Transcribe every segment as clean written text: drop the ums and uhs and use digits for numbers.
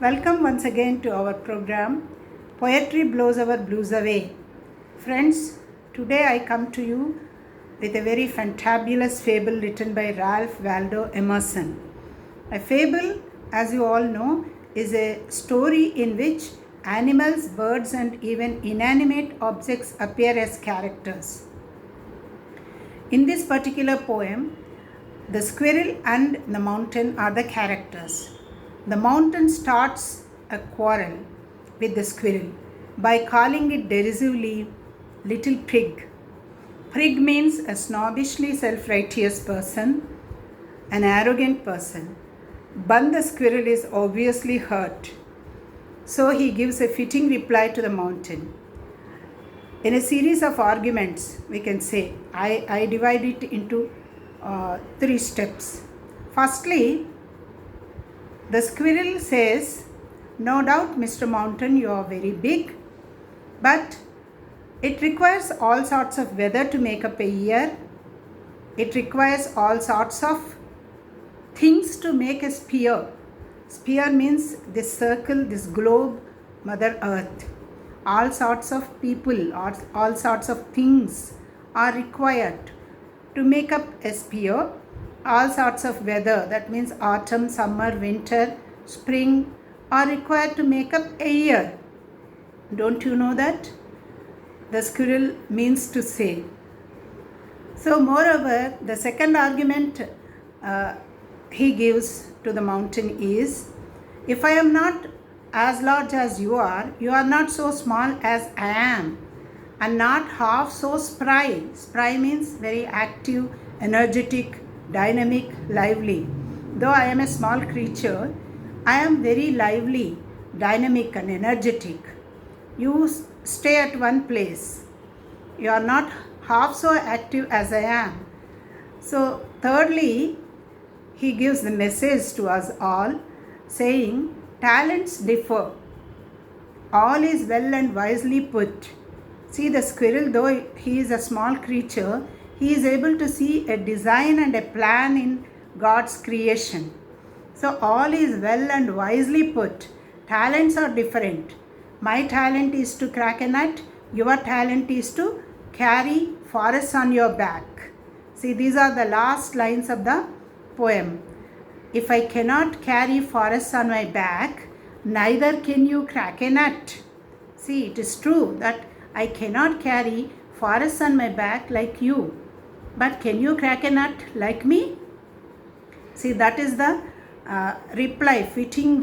Welcome once again to our program Poetry Blows Our Blues Away. Friends, today I come to you with a very fantabulous fable written by Ralph Waldo Emerson. A fable, as you all know, is a story in which animals, birds, and even inanimate objects appear as characters. In this particular poem, the squirrel and the mountain are the characters. The mountain starts a quarrel with the squirrel by calling it derisively little prig. Prig means a snobbishly self-righteous person, an arrogant person. Bun the squirrel is obviously hurt, so he gives a fitting reply to the mountain. In a series of arguments, we can say, I divide it into 3 steps. Firstly, the squirrel says, "No doubt, Mr. Mountain, you are very big, but it requires all sorts of weather to make up a year. It requires all sorts of things to make a sphere. Sphere means this circle, this globe, Mother Earth. All sorts of people, all sorts of things are required to make up a sphere. All sorts of weather, that means autumn, summer, winter, spring, are required to make up a year. Don't you know that?" The squirrel means to say. So, moreover, the second argument he gives to the mountain is, "If I am not as large as you are not so small as I am, and not half so spry." Spry means very active, energetic, dynamic, lively. Though I am a small creature, I am very lively, dynamic, and energetic. You stay at one place. You are not half so active as I am. So, thirdly, he gives the message to us all, saying, "Talents differ. All is well and wisely put." See, the squirrel, though he is a small creature, he is able to see a design and a plan in God's creation. So all is well and wisely put. Talents are different. My talent is to crack a nut. Your talent is to carry forests on your back. See, these are the last lines of the poem. If I cannot carry forests on my back, neither can you crack a nut. See, it is true that I cannot carry forests on my back like you. But can you crack a nut like me? See, that is the reply, fitting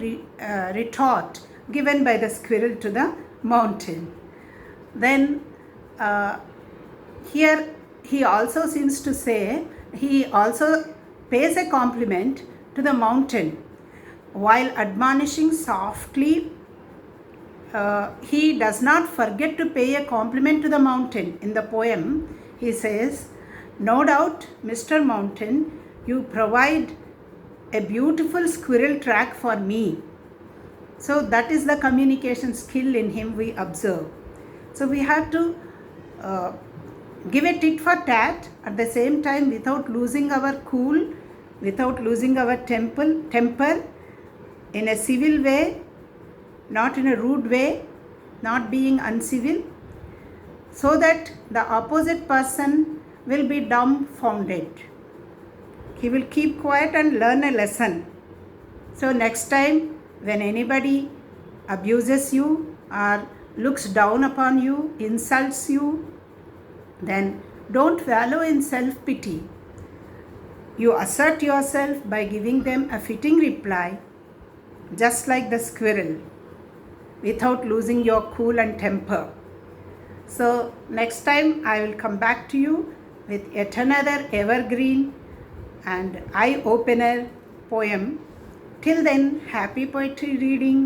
retort given by the squirrel to the mountain. Then here he also seems to say, he also pays a compliment to the mountain while admonishing softly. He does not forget to pay a compliment to the mountain. In the poem, he says, "No doubt, Mr. Mountain, you provide a beautiful squirrel track for me." So that is the communication skill in him we observe. So we have to give a tit for tat at the same time without losing our cool, without losing our temper, in a civil way, not in a rude way, not being uncivil, so that the opposite person will be dumbfounded. He will keep quiet and learn a lesson. So next time when anybody abuses you or looks down upon you, insults you, then don't wallow in self-pity. You assert yourself by giving them a fitting reply, just like the squirrel, without losing your cool and temper. So next time I will come back to you with yet another evergreen and eye-opener poem. Till then, happy poetry reading.